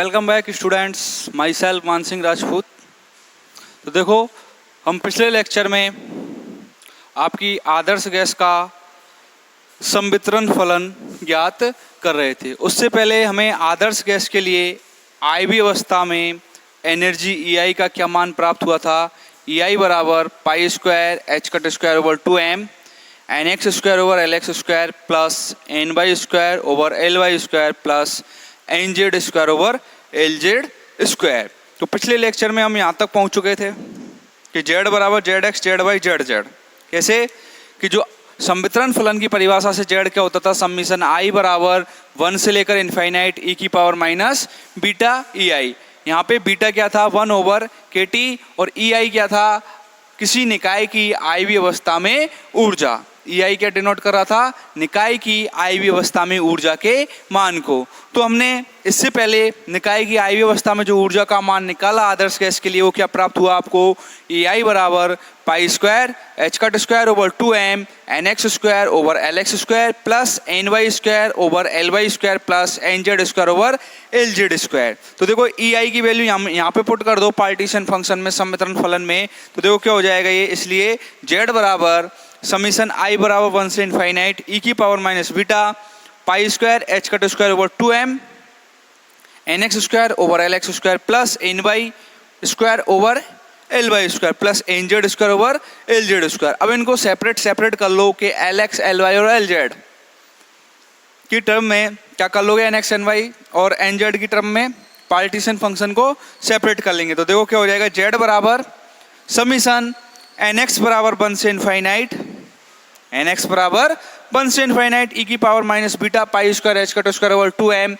Welcome back students, my self मान सिंह राजपूत। तो देखो, हम पिछले लेक्चर में आपकी आदर्श गैस का संवितरण फलन ज्ञात कर रहे थे। उससे पहले हमें आदर्श गैस के लिए आयवी अवस्था में एनर्जी EI का क्या मान प्राप्त हुआ था। EI बराबर pi square H cut square over 2m NX square over LX square plus NY square over LY square plus NZ square over LZ square. तो पिछले लेक्चर में हम यहाँ तक पहुँच चुके थे कि Z बराबर ZX ZY ZZ। कैसे कि जो संवितरण फलन की परिभाषा से Z क्या होता था, समीशन I बराबर 1 से लेकर इनफाइनाइट e की पावर माइनस बीटा EI। यहाँ पे बीटा क्या था, 1 ओवर KT, और EI क्या था, किसी निकाय की आयवी अवस्था में ऊर्जा। EI क्या डिनोट कर रहा था, निकाय की आयवी अवस्था में ऊर्जा के मान को। तो हमने इससे पहले निकाय की आयवी अवस्था में जो ऊर्जा का मान निकाला आदर्श गैस के लिए, वो क्या प्राप्त हुआ आपको, EI बराबर pi square H cut square over 2m NX square over LX square plus NY square over LY square plus NZ square over LZ square. तो देखो EI की वैल्यू यहाँ पे पुट कर दो पार्टीशन फंक्शन में, संवितरण फलन में। तो देखो क्या हो जाएगा ये, इसलिए Z बराबर समीशन I बराबर 1 से इनफाइनाइट e की power minus beta pi square H cut square over 2m NX square over LX square plus NY square over LY square plus NZ square over LZ square. अब इनको separate कर लो कि LX LY और LZ की term में क्या कर लोगे, NX NY और NZ की टर्म में पार्टीशन फंक्शन को सेपरेट कर लेंगे। तो देखो क्या हो जाएगा, Z बराबर समीशन NX बराबर 1 से इनफाइनाइट NX बराबर 1 से इनफाइनाइट e की power minus beta pi square H cut square over 2m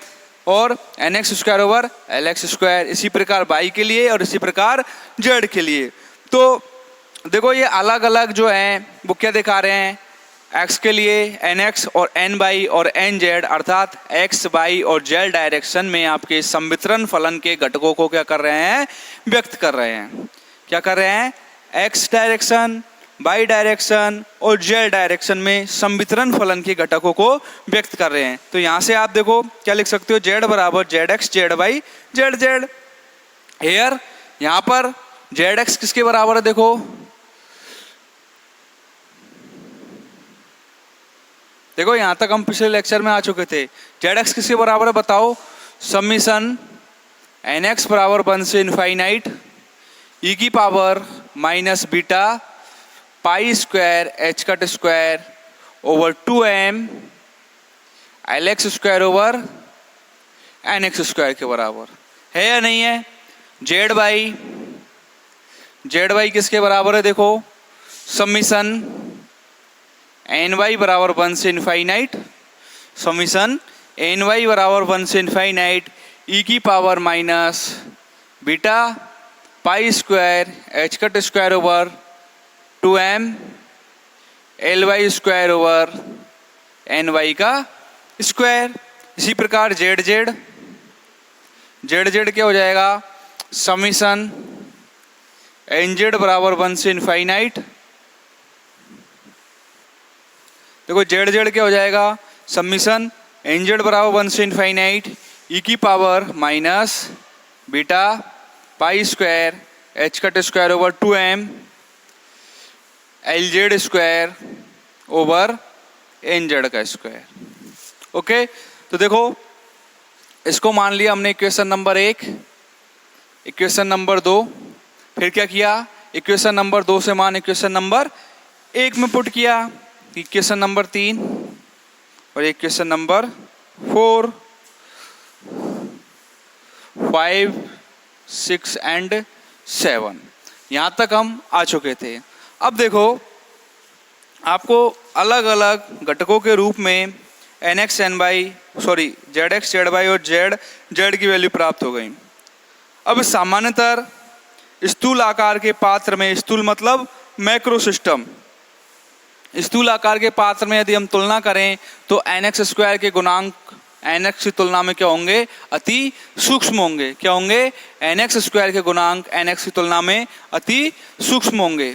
और NX square over LX square. इसी प्रकार y के लिए और इसी प्रकार Z के लिए। तो देखो ये अलग अलग जो हैं वो क्या दिखा रहे हैं, x के लिए NX और NY और NZ अर्थात x y और z डायरेक्शन में आपके संवितरण फलन के घटकों को क्या कर रहे हैं, व्यक्त कर रहे हैं। क्या कर रहे हैं, x डायरेक्शन, y डायरेक्शन और z डायरेक्शन में संवितरण फलन के घटकों को व्यक्त कर रहे हैं। तो यहाँ से आप देखो क्या लिख सकते हो, z बराबर ZX ZY ZZ। हेयर यहाँ पर ZX किसके बराबर है, देखो देखो यहाँ तक हम पिछले लेक्चर में आ चुके थे। ZX किसके बराबर है बताओ, समीशन NX बराबर 1 से इनफाइनाइट e की power minus beta pi square H cut square over 2m LX square over NX square के बराबर है या नहीं है। ZY किसके बराबर है, देखो समीशन NY बराबर 1 से इनफाइनाइट, समीशन NY बराबर 1 से इनफाइनाइट e की power minus beta pi square H cut square over 2m LY square over NY का स्क्वायर। इसी प्रकार ZZ क्या हो जाएगा, समीशन NZ बराबर 1 से इनफाइनाइट, देखो ZZ क्या हो जाएगा, समीशन NZ बराबर 1 से इनफाइनाइट e की power minus beta pi square H cut square over 2m LZ square over NZ का स्क्वायर। ओके, तो देखो इसको मान लिया हमने इक्वेशन नंबर 1, इक्वेशन नंबर 2, फिर क्या किया, इक्वेशन नंबर 2 से मान इक्वेशन नंबर 1 में पुट किया, इक्वेशन नंबर 3 और इक्वेशन नंबर 4, 5, 6 एंड 7। यहाँ तक हम आ चुके थे। अब देखो आपको अलग अलग घटकों के रूप में NX NY ZX ZY और ZZ की वैल्यू प्राप्त हो गई। अब सामान्यतः स्थूल आकार के पात्र में, स्थूल मतलब मैक्रो सिस्टम, स्थूल आकार के पात्र में यदि हम तुलना करें तो NX स्क्वायर के गुणांक NX की तुलना में क्या होंगे, अति सूक्ष्म होंगे। क्या होंगे, NX स्क्वायर के गुणांक NX की तुलना में अति सूक्ष्म होंगे।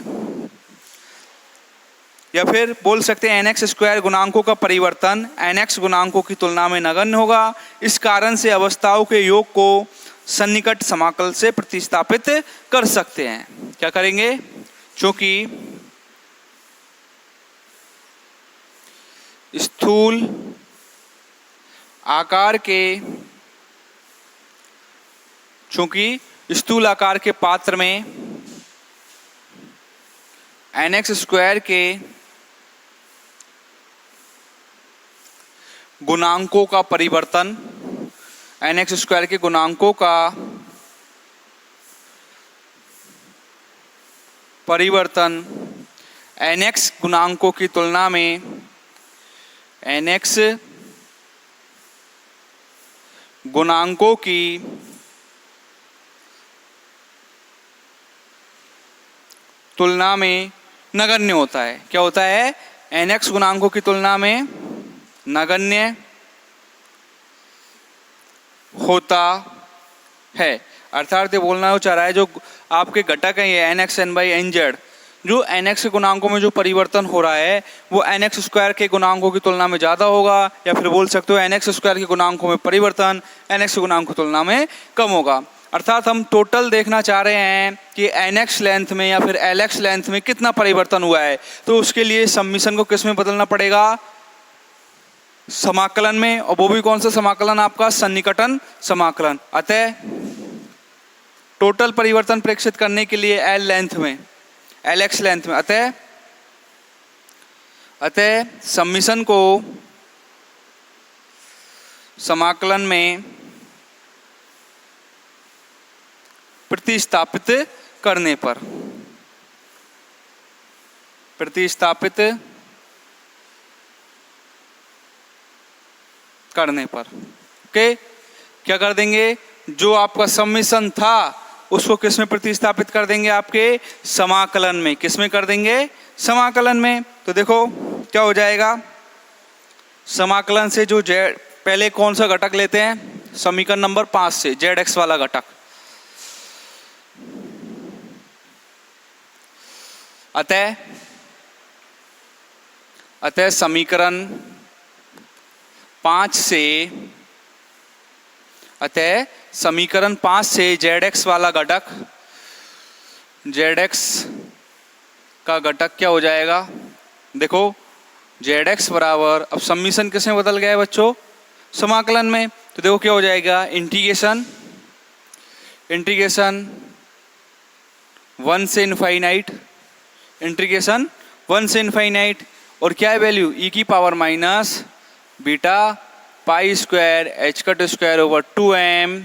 या फिर बोल सकते हैं nx स्क्वायर गुणांकों का परिवर्तन nx गुणांकों की तुलना में नगण्य होगा। इस कारण से अवस्थाओं के योग को सन्निकट समाकल से प्रतिस्थापित कर सकते हैं। क्या करेंगे? चूंकि स्थूल आकार के पात्र में nx स्क्वायर के गुणांकों का परिवर्तन nx स्क्वायर के गुणांकों का परिवर्तन nx गुणांकों की तुलना में nx गुणांकों की तुलना में नगण्य होता है। क्या होता है? nx गुणांकों की तुलना में नगण्य होता है। अर्थात ये बोलना हो चाह रहा है जो आपके घटक हैं ये nx n बाई nz, जो nx के गुणांकों में जो परिवर्तन हो रहा है वो nx स्क्वायर के गुणांकों की तुलना में ज़्यादा होगा, या फिर बोल सकते हो nx स्क्वायर के गुणांकों में परिवर्तन nx के गुणांकों की तुलना में कम होगा। अर्थात हम टोटल देखना चाह रहे हैं कि nx लेंथ में या फिर lx लेंथ में कितना परिवर्तन हुआ है, तो उसके लिए सम्मिशन को किस में बदलना पड़ेगा? समाकलन में। और वो भी कौन सा समाकलन? आपका सन्निकटन समाकलन। अतः टोटल परिवर्तन प्रेक्षित करने के लिए l लेंथ में lx लेंथ में अतः सम्मिशन को समाकलन में प्रतिस्थापित करने पर ओके क्या कर देंगे? जो आपका सम्मिशन था उसको किस में प्रतिस्थापित कर देंगे? आपके समाकलन में। किस में कर देंगे? समाकलन में। तो देखो क्या हो जाएगा, समाकलन से जो z, पहले कौन सा घटक लेते हैं? समीकरण नंबर 5 से zx वाला घटक। अतः समीकरण 5 से zx वाला घटक, zx का घटक क्या हो जाएगा? देखो zx बराबर, अब सम्मिशन किस में बदल गया है बच्चों? समाकलन में। तो देखो क्या हो जाएगा, इंटीग्रेशन 1 से इनफाइनाइट, इंटीग्रेशन 1 से इनफाइनाइट, और क्या है वैल्यू? e की power minus beta pi square H cut square over 2m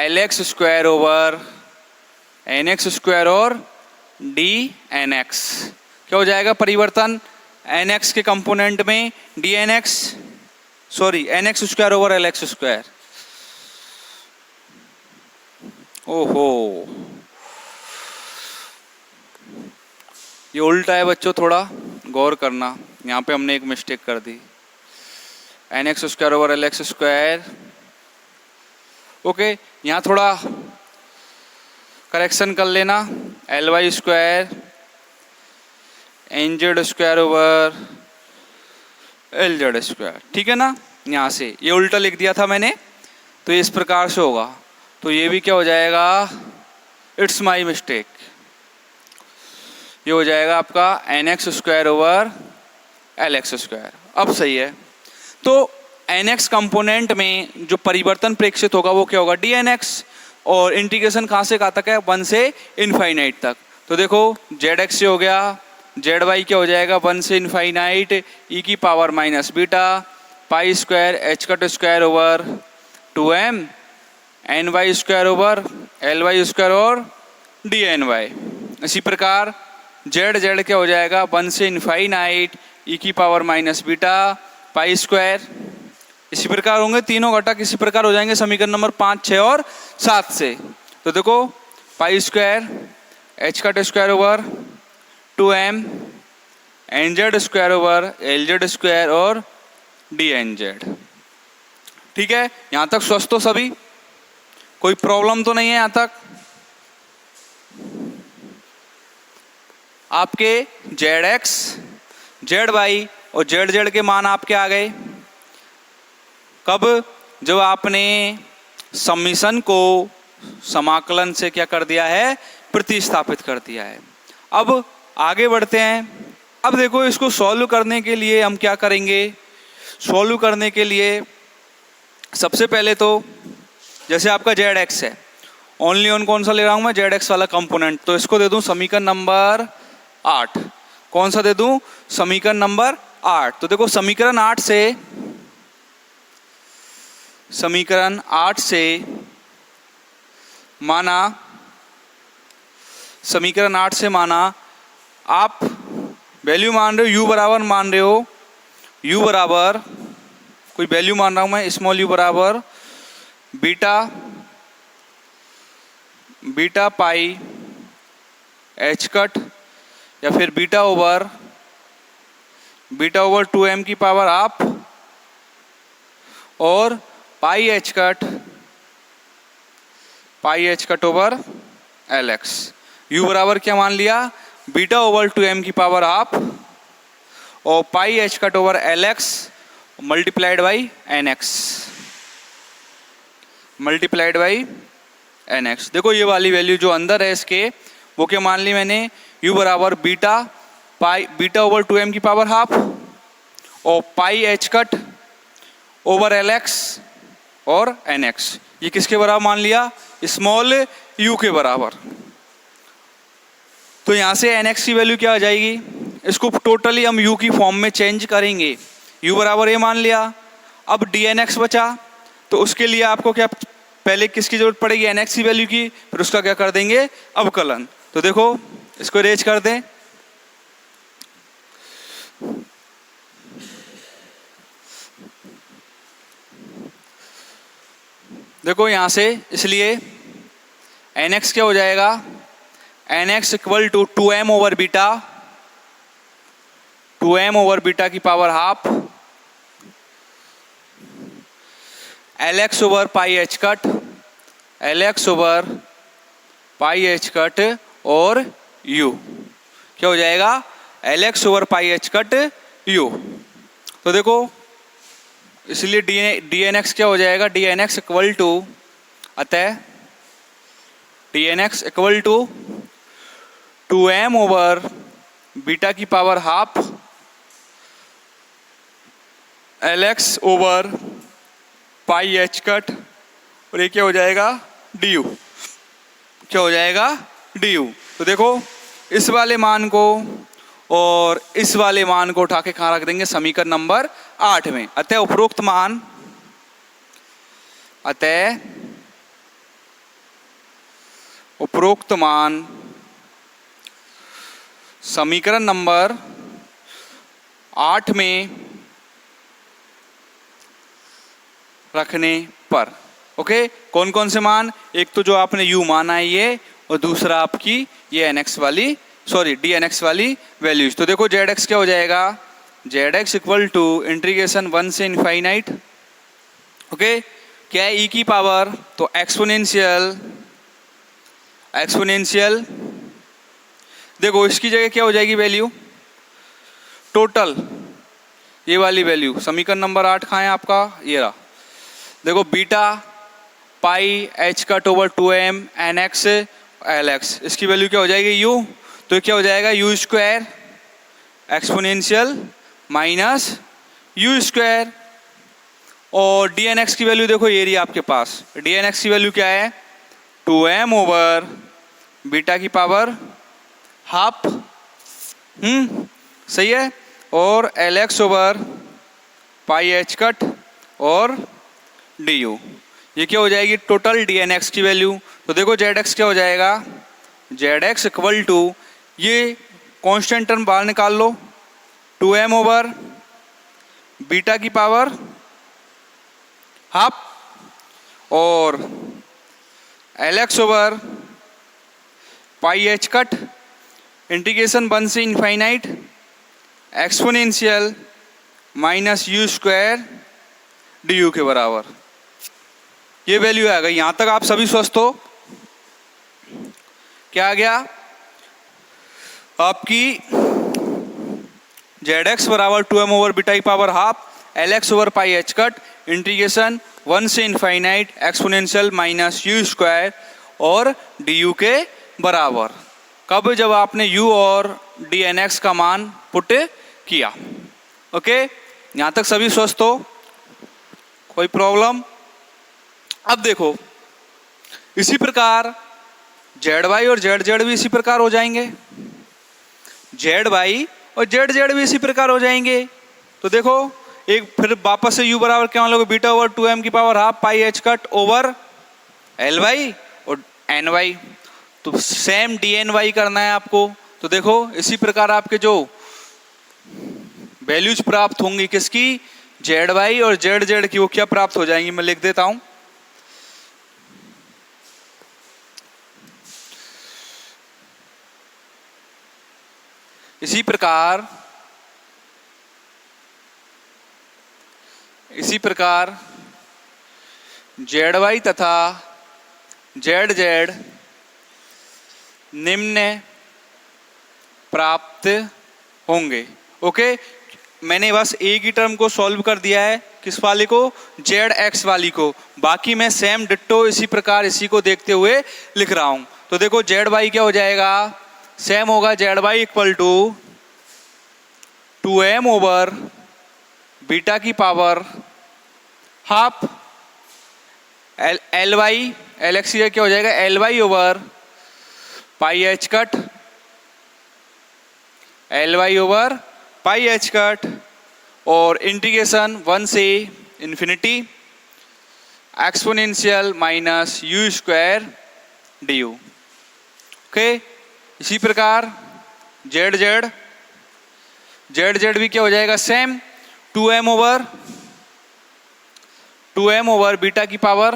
lx square over nx square और dnx। क्या हो जाएगा परिवर्तन? nx के कंपोनेंट में dnx, sorry nx square over lx square. ओहो, ये उल्टा है बच्चों, थोड़ा गौर करना। यहाँ पे हमने एक मिस्टेक कर दी, nx square over lx square. Okay, यहाँ थोड़ा करेक्शन कर लेना, ly square nz square over lz square, ठीक है ना। यहाँ से ये उल्टा लिख दिया था मैंने, तो इस प्रकार से होगा। तो ये भी क्या हो जाएगा? It's my mistake. ये हो जाएगा आपका nx square over lx square. अब सही है। तो nx कंपोनेंट में जो परिवर्तन प्रेक्षित होगा वो क्या होगा? dnx। और इंटीग्रेशन कहाँ से कहाँ तक है? 1 से इनफाइनाइट तक। तो देखो zx से हो गया, zy क्या हो जाएगा? 1 से इनफाइनाइट e की power minus beta pi square H cut square over 2m ny square over ly square और dny। इसी प्रकार z क्या हो जाएगा? 1 से इनफाइनाइट e की power minus beta pi square. इसी प्रकार होंगे तीनों घटक, इसी प्रकार हो जाएंगे समीकरण नंबर 5, 6 और 7 से। तो देखो pi square H cut square over 2m nz square over lz square और dnz। ठीक है, यहाँ तक स्वस्थ हो सभी? कोई प्रॉब्लम तो नहीं है यहाँ तक? आपके जेड एक्स, जेड वाई और जेड जेड के मान आपके आ गए। कब? जब आपने समीशन को समाकलन से क्या कर दिया है, प्रतिस्थापित कर दिया है। अब आगे बढ़ते हैं। अब देखो इसको सॉल्व करने के लिए हम क्या करेंगे, सॉल्व करने के लिए सबसे पहले तो जैसे आपका जेड एक्स है, ओनली ऑन कौन सा ले रहा हूं मैं, जेड एक्स वाला कंपोनेंट, तो इसको दे दूं समीकरण नंबर 8। कौन सा दे दूं, समीकरण नंबर 8। तो देखो समीकरण 8 से माना, समीकरण 8 से माना आप वैल्यू मान रहे हो, यू बराबर मान रहे हो, यू बराबर कोई वैल्यू मान रहा हूं मैं, स्मॉल यू बराबर बीटा पाई एच कट या फिर बीटा ओवर 2m की पावर हाफ और pi h cut over l x. U बराबर क्या मान लिया, बीटा ओवर 2m की पावर हाफ और pi h cut over l x multiplied by n x. देखो ये वाली वैल्यू जो अंदर है इसके, वो क्या मान ली मैंने, u बराबर बीटा ओवर 2m की पावर हाफ और pi h cut over l x और एन एक्स। ये किसके बराबर मान लिया, स्मॉल u के बराबर। तो यहां से एन एक्स की वैल्यू क्या आ जाएगी, इसको टोटली हम u की फॉर्म में चेंज करेंगे। u बराबर ये मान लिया। अब डी एन एक्स बचा, तो उसके लिए आपको क्या पहले किसकी जरूरत पड़ेगी, एन एक्स की वैल्यू की, फिर उसका क्या कर देंगे, अवकलन। तो देखो इसको अरेंज कर दें। देखो यहां से, इसलिए एन एक्स क्या हो जाएगा, n x equal to 2m over beta की power half l x over pi h cut और u क्या हो जाएगा, l x over pi h cut u। तो देखो इसलिए डी एन एक्स क्या हो जाएगा, d n x equal to, अतः d n x equal to 2m over beta की power half l x over pi h cut और ये क्या हो जाएगा, डी यू। क्या हो जाएगा, डी यू। तो देखो इस वाले मान को और इस वाले मान को उठा के कहाँ रख देंगे, समीकरण नंबर 8 में। अतः उपरोक्त मान समीकरण नंबर 8 में रखने पर, ओके। कौन कौन से मान, एक तो जो आपने u माना है ये, और दूसरा आपकी ये nx वाली, सॉरी dnx वाली वैल्यूज। तो देखो zx क्या हो जाएगा, zx इक्वल टू इंटीग्रेशन 1 से इनफाइनाइट, ओके। क्या है, e की पावर, तो एक्सपोनेंशियल। देखो इसकी जगह क्या हो जाएगी वैल्यू, टोटल ये वाली वैल्यू, समीकरण नंबर 8 कहाँ है आपका, ये रहा। देखो beta pi h cut over 2m n x l x, इसकी वैल्यू क्या हो जाएगी, u। तो क्या हो जाएगा, u square exponential minus u square. और डी एन एक्स की वैल्यू देखो ये रही आपके पास, डी एन एक्स की वैल्यू क्या है, 2m ओवर बीटा की पावर हाफ, सही है, और l x over pi h cut और डी यू। ये क्या हो जाएगी, टोटल डी एन एक्स की वैल्यू। तो देखो जेड एक्स क्या हो जाएगा, जेड एक्स इक्वल टू, ये कांस्टेंट टर्म बाहर निकाल लो, 2m ओवर बीटा की पावर हाफ और l x over pi h cut integration 1 से infinite exponential minus u square d you के बराबर। ये वैल्यू आ गई। यहां तक आप सभी स्वस्थ हो, क्या आ गया। आपकी जेड एक्स बराबर 2m ओवर बीटा की power half l x over pi h cut integration 1 से infinite exponential minus u square और डी यू के बराबर। कब? जब आपने u और डी एन एक्स का मान पुट किया। ओके, यहाँ तक सभी स्वस्थ हो? कोई प्रॉब्लम? अब देखो, इसी प्रकार जेड वाई और जेड जेड भी इसी प्रकार हो जाएंगे, जेड वाई और जेड जेड भी इसी प्रकार हो जाएंगे। तो देखो, एक फिर वापस से u बराबर क्या मान लोगे? बीटा ओवर 2m की power half pi h cut over l y और एन वाई। तो सेम डी एन वाई करना है आपको। तो देखो, इसी प्रकार आपके जो वैल्यूज प्राप्त होंगी किसकी? जेड वाई और जेड जेड की, वो क्या प्राप्त हो जाएंगी? मैं लिख देता हूं। इसी प्रकार जेड वाई तथा जेड जेड निम्न प्राप्त होंगे। ओके, मैंने बस एक ही टर्म को सॉल्व कर दिया है, किस वाली को? जेड एक्स वाली को। बाकी मैं सेम डिट्टो इसी प्रकार इसी को देखते हुए लिख रहा हूं। तो देखो, जेड वाई क्या हो जाएगा? सेम होगा z y equal to 2m over beta की power half l y, l x क्या हो जाएगा? L y over pi h cut, l y over pi h cut और इंटीग्रेशन 1 से infinity exponential minus u square d u. Okay, इसी प्रकार z z भी क्या हो जाएगा? सेम 2m ओवर बीटा की power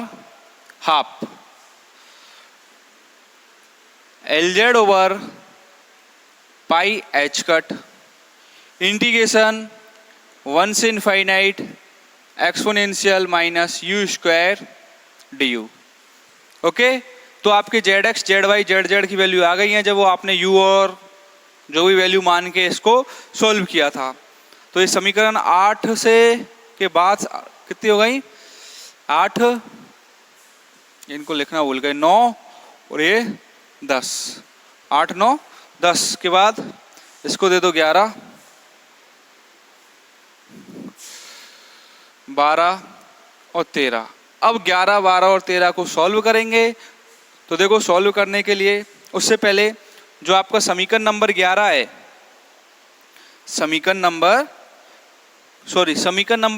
half l z over pi h cut integration 1 से infinite exponential minus u square d u. Okay, तो आपके z x z y z z की वैल्यू आ गई है जब वो आपने यू और जो भी वैल्यू मान के इसको सॉल्व किया था। तो ये समीकरण 8 से के बाद कितनी हो गई? 8, इनको लिखना भूल गए, 9 और ये 10, 8 9 10 के बाद इसको दे दो 11 12 और 13। अब 11 12 और 13 को सॉल्व करेंगे। तो देखो, सॉल्व करने के लिए उससे पहले जो आपका समीकरण नंबर 11 है, समीकरण नंबर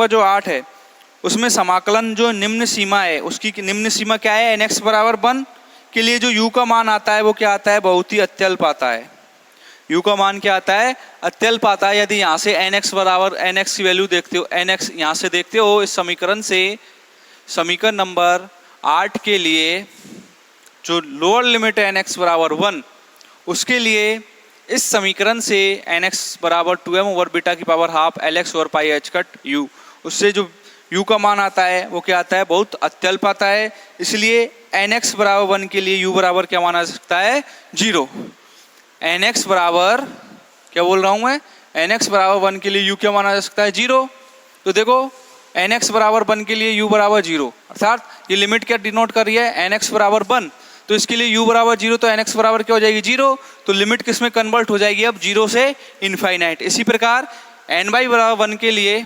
जो 8 है, उसमें समाकलन जो निम्न सीमा है, उसकी निम्न सीमा क्या है? nx बराबर 1 के लिए जो u का मान आता है वो क्या आता है? बहुत ही अत्यल्प आता है। u का मान क्या आता है? अत्यल्प आता है। यदि यहाँ से nx बराबर nx की वैल्यू देखते हो, nx यहाँ से देखते हो इस समीकरण से, समीकरण नंबर 8 के लिए जो लोअर लिमिट है nx बराबर 1, उसके लिए इस समीकरण से nx बराबर 2m ओवर बीटा की power half lx over pi h cut u, उससे जो u का मान आता है वो क्या आता है? बहुत अत्यल्प आता है। इसलिए nx बराबर 1 के लिए u बराबर क्या माना जा सकता है? 0। nx बराबर क्या बोल रहा हूं मैं? nx बराबर 1 के लिए u क्या माना जा सकता है? 0। तो देखो, nx बराबर 1 के लिए u बराबर 0, अर्थात ये लिमिट क्या डिनोट कर रही है? nx बराबर 1। तो इसके लिए u बराबर 0, तो nx बराबर क्या हो जाएगी? 0। तो लिमिट किस में कन्वर्ट हो जाएगी? अब 0 से इनफाइनाइट। इसी प्रकार ny बराबर 1 के लिए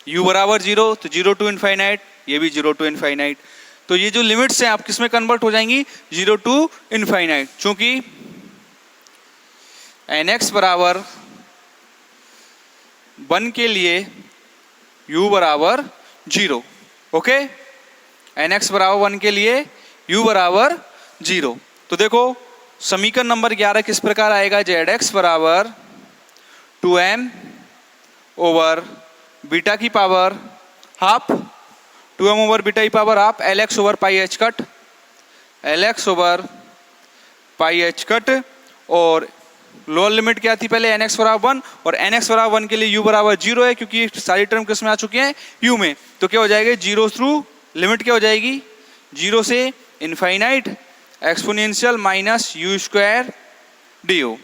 u बराबर 0, तो 0 टू इनफाइनाइट, ये भी 0 टू इनफाइनाइट। तो ये जो लिमिट्स हैं आप किस में कन्वर्ट हो जाएंगी? 0 टू इनफाइनाइट। चूंकि nx बराबर 1 के लिए u बराबर 0। ओके, nx बराबर 1 के लिए u बराबर 0। तो देखो, समीकरण नंबर 11 किस प्रकार आएगा? जेड बराबर 2m ओवर बीटा की power half, 2m over beta की power half lx over pi h cut, lx over pi h cut, और लोअर लिमिट क्या थी पहले? nx बराबर 1, और nx बराबर 1 के लिए u बराबर 0 है, क्योंकि सारी टर्म किस में आ चुकी हैं? u में। तो क्या हो जाएगा? 0 थ्रू लिमिट क्या हो जाएगी? 0 से infinite exponential minus u square d u.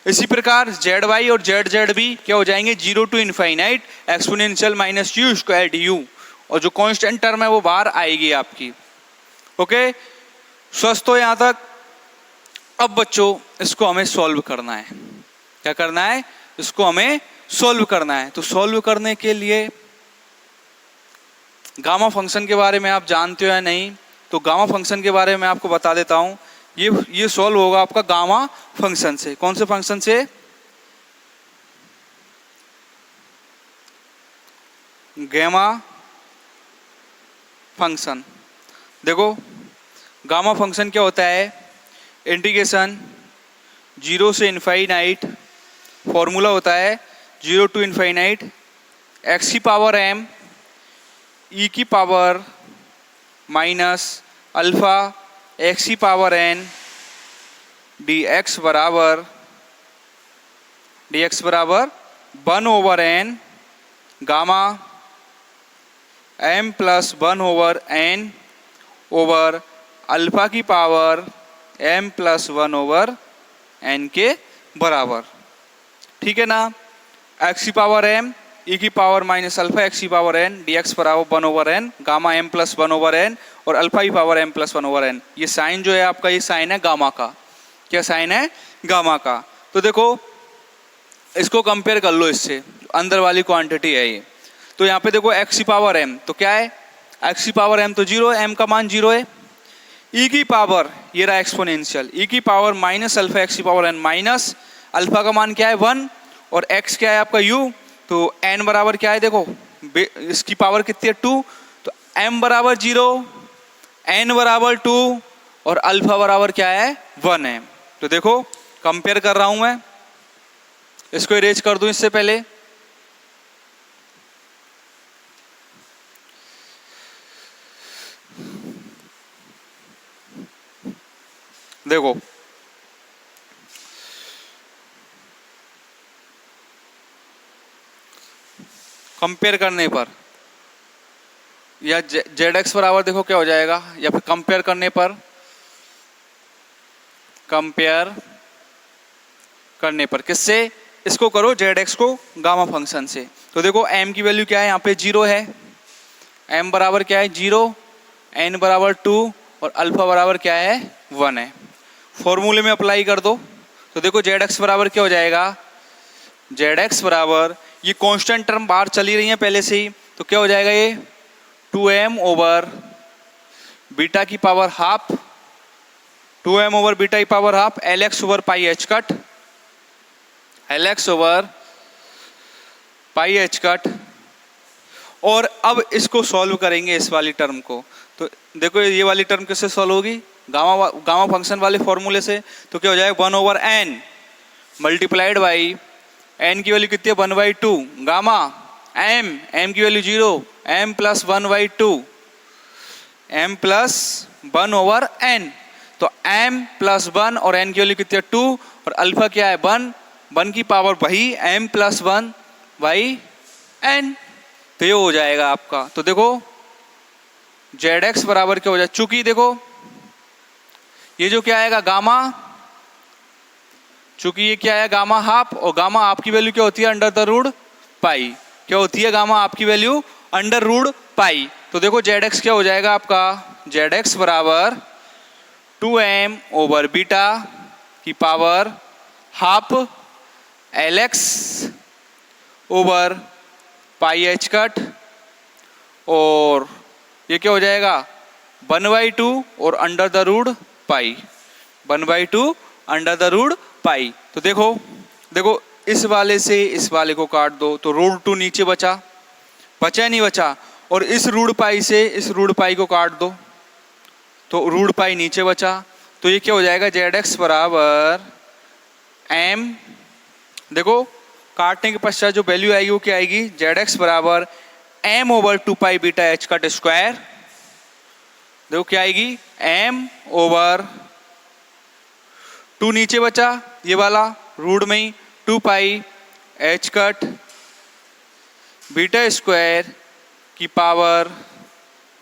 इसी प्रकार जेड वाई और जेड जेड भी क्या हो जाएंगे, 0 to infinite exponential minus u square d u, और जो कांस्टेंट टर्म है वो बाहर आएगी आपकी। ओके, स्वस्थ हो यहां तक। अब बच्चों इसको हमें सॉल्व करना है। क्या करना है, इसको हमें सॉल्व करना है। तो सॉल्व करने के लिए गामा फंक्शन के बारे में आप जानते हो या नहीं, तो गामा फंक्शन के बारे में आपको बता देता हूं। ये सॉल्व होगा आपका गामा फंक्शन से। कौन से फंक्शन से, गामा फंक्शन। देखो गामा फंक्शन क्या होता है, इंटीग्रेशन 0 से इनफाइनाइट, फॉर्मूला होता है 0 टू इनफाइनाइट एक्स की पावर m ई की पावर माइनस अल्फा एक्स की पावर n डी एक्स बराबर 1/n gamma m plus 1/n over alpha की पावर m प्लस 1/n के बराबर। ठीक है ना, x की पावर m ई की पावर माइनस अल्फा एक्स की पावर n डी एक्स बराबर 1/n gamma m plus 1/n और अल्फा की पावर m प्लस 1/n। ये साइन जो है आपका, ये साइन है गामा का। क्या साइन है, गामा का। तो देखो इसको कंपेयर कर लो इससे, अंदर वाली क्वांटिटी है ये। तो यहाँ पे देखो x की पावर m, तो क्या है, x की पावर m तो 0 है, m का मान 0 है। e की पावर, ये रहा एक्सपोनेंशियल, e की पावर माइनस अल्फा एक्स की पावर n माइनस अल्फा का मान क्या है 1 और x क्या है आपका u, तो n बराबर क्या है, देखो इसकी पावर कितनी है 2, तो m बराबर 0, n बराबर 2 और अल्फा बराबर क्या है 1 है। तो देखो कंपेयर कर रहा हूं मैं, इसको इरेज कर दूं इससे पहले। देखो कंपेयर करने पर या जेड एक्स बराबर देखो क्या हो जाएगा, या फिर कंपेयर करने पर, कंपेयर करने पर किससे, इसको करो जेड एक्स को गामा फंक्शन से। तो देखो m की वैल्यू क्या है, यहाँ पे 0 है, m बराबर क्या है 0, n बराबर 2 और अल्फा बराबर क्या है 1 है। फॉर्मूले में अप्लाई कर दो। तो देखो जेड एक्स बराबर क्या हो जाएगा, जेड एक्स बराबर, ये कांस्टेंट टर्म बाहर चली रही है पहले से ही, तो क्या हो जाएगा ये 2m ओवर बीटा की power half, 2m over beta की power half lx over pi h cut, lx over pi h cut. और अब इसको सॉल्व करेंगे इस वाली टर्म को। तो देखो ये वाली टर्म किससे सॉल्व होगी, गामा फंक्शन वाले फॉर्मूले से। तो क्या हो जाएगा 1/n मल्टीप्लाइड बाई n की वैल्यू कितनी है 1/2 गामा m की value 0, m plus 1/2 m plus 1/n। तो m प्लस 1 और n की वैल्यू कितनी है 2 और अल्फा क्या है 1 की पावर वही m प्लस 1/n। तो ये हो जाएगा आपका। तो देखो जेड एक्स बराबर क्या हो जाए, चूंकि देखो ये जो क्या आएगा गामा, चूंकि ये क्या है गामा हाफ, और गामा आपकी वैल्यू क्या होती है अंडर द रूट पाई। क्या होती है गामा आपकी वैल्यू अंडर रूट पाई। तो देखो जेड एक्स क्या हो जाएगा आपका, जेड एक्स बराबर 2m ओवर बीटा की power half lx over pi h cut, और ये क्या हो जाएगा 1/2 और under the root pi, 1/2 under the root pi. तो देखो इस वाले से इस वाले को काट दो तो रूट 2 नीचे बचा नहीं बचा, और इस रूट पाई से इस रूट पाई को काट दो तो रूट पाई नीचे बचा। तो ये क्या हो जाएगा जेड एक्स बराबर m, देखो काटने के पश्चात जो वैल्यू आएगी वो क्या आएगी, जेड एक्स बराबर m over 2 pi beta h cut square. देखो क्या आएगी m ओवर 2 नीचे बचा ये वाला रूट में ही 2 pi h cut beta square की पावर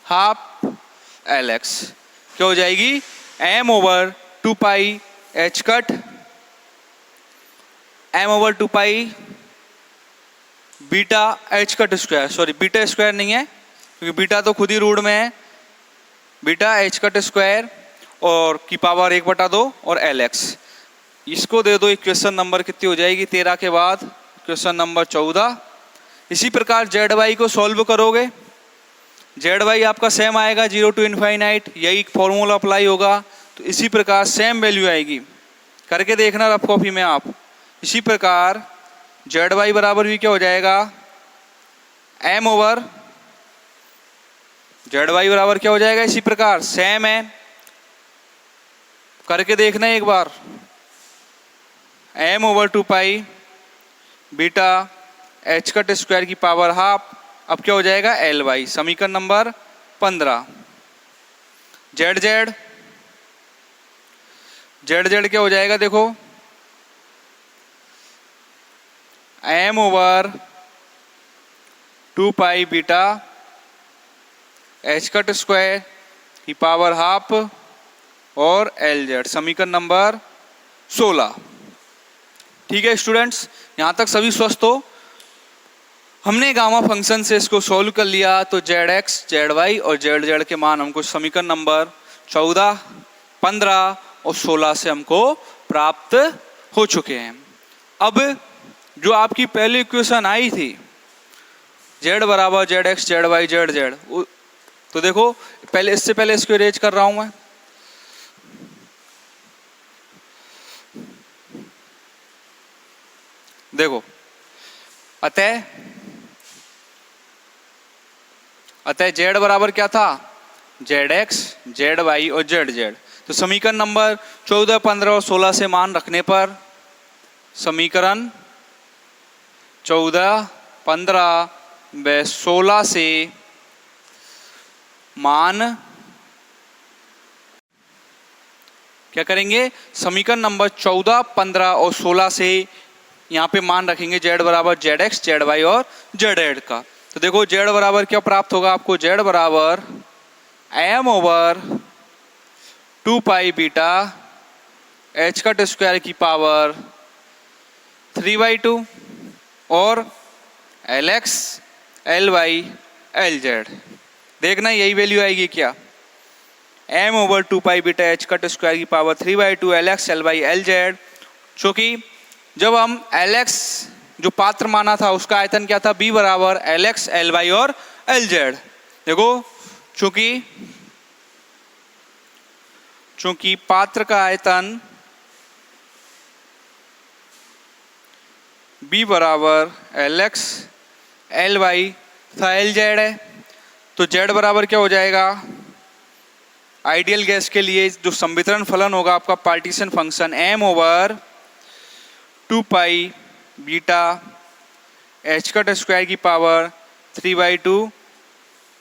हाफ lx। क्या हो जाएगी m over 2 pi h cut m over 2 pi beta h cut square, sorry beta square नहीं है क्योंकि बीटा तो खुद ही रूट में है, बीटा एच कट स्क्वायर और की पावर 1/2 और एल एक्स। इसको दे दो इक्वेशन नंबर कितनी हो जाएगी 13 के बाद इक्वेशन नंबर 14। इसी प्रकार जेड वाई को सॉल्व करोगे, जेड वाई आपका सेम आएगा 0 to इनफाइनाइट, यही फॉर्मूला अप्लाई होगा। तो इसी प्रकार सेम वैल्यू आएगी, करके देखना रफ कॉपी में आप। इसी प्रकार जेड वाई बराबर भी क्या हो जाएगा एम ओवर, जेड वाई बराबर क्या हो जाएगा इसी प्रकार सेम है, करके देखना एक बार। M over 2 pi beta h cut square की पावर हाफ, अब क्या हो जाएगा एल वाई, समीकरण number 15। Z Z Z Z क्या हो जाएगा देखो, M over 2 pi beta h cut square की पावर हाफ और एल जेड, समीकरण नंबर 16। ठीक है स्टूडेंट्स, यहाँ तक सभी स्वस्थ हो। हमने गामा फंक्शन से इसको सॉल्व कर लिया, तो जेड एक्स जेड वाई और जेड जेड के मान हमको समीकरण नंबर 14, 15 और 16 से हमको प्राप्त हो चुके हैं। अब जो आपकी पहली इक्वेशन आई थी जेड बराबर z x z y z z, तो देखो पहले इससे पहले इसको इरेज कर रहा हूं मैं। देखो अतः जेड बराबर क्या था जेड एक्स जेड वाई और जेड जेड। तो समीकरण नंबर 14, 15 और 16 से मान रखने पर समीकरण 14, 15 व 16 से मान क्या करेंगे, समीकरण नंबर 14, 15 और 16 से यहाँ पे मान रखेंगे जेड बराबर जेड एक्स जेड वाई और जेड जेड का। तो देखो जेड बराबर क्या प्राप्त होगा आपको, जेड बराबर m over 2 pi beta h cut square की पावर 3/2 और l x l y l z. देखना यही वैल्यू आएगी क्या, m over 2 pi beta h cut square की power 3/2 l x l y l z. चूँकि जब हम एल एक्स जो पात्र माना था उसका आयतन क्या था, बी बराबर एल एक्स एल वाई और एल जेड। देखो चूंकि पात्र का आयतन बी बराबर एल एक्स एल वाई तथा एल जेड है, तो जेड बराबर क्या हो जाएगा, आइडियल गैस के लिए जो संवितरण फलन होगा आपका partition function M over 2 pi beta h cut square की पावर 3/2,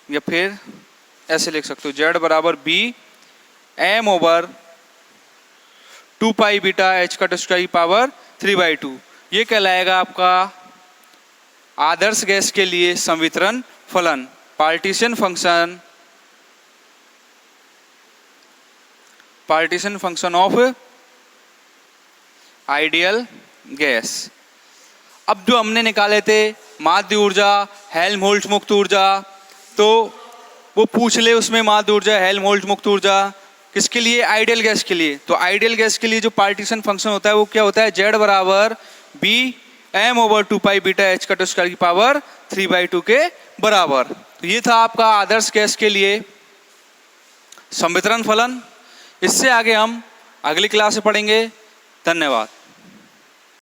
या फिर ऐसे लिख सकते हो जेड बराबर B M over 2 pi beta h cut square की पावर 3/2। ये कहलाएगा आपका आदर्श गैस के लिए संवितरण फलन, partition function of ideal gas. अब जो हमने निकाले थे माध्य ऊर्जा हेल्महोल्ट्ज मुक्त ऊर्जा, तो वो पूछ ले उसमें माध्य ऊर्जा हेल्महोल्ट्ज मुक्त ऊर्जा किसके लिए, आइडियल गैस के लिए। तो आइडियल गैस के लिए जो पार्टीशन फंक्शन होता है वो क्या होता है, जेड बराबर B M over 2 pi beta h cut square की पावर 3/2 के बराबर। तो ये था आपका आदर्श गैस के लिए संवितरण फलन। इससे आगे हम अगली क्लास में पढ़ेंगे। धन्यवाद।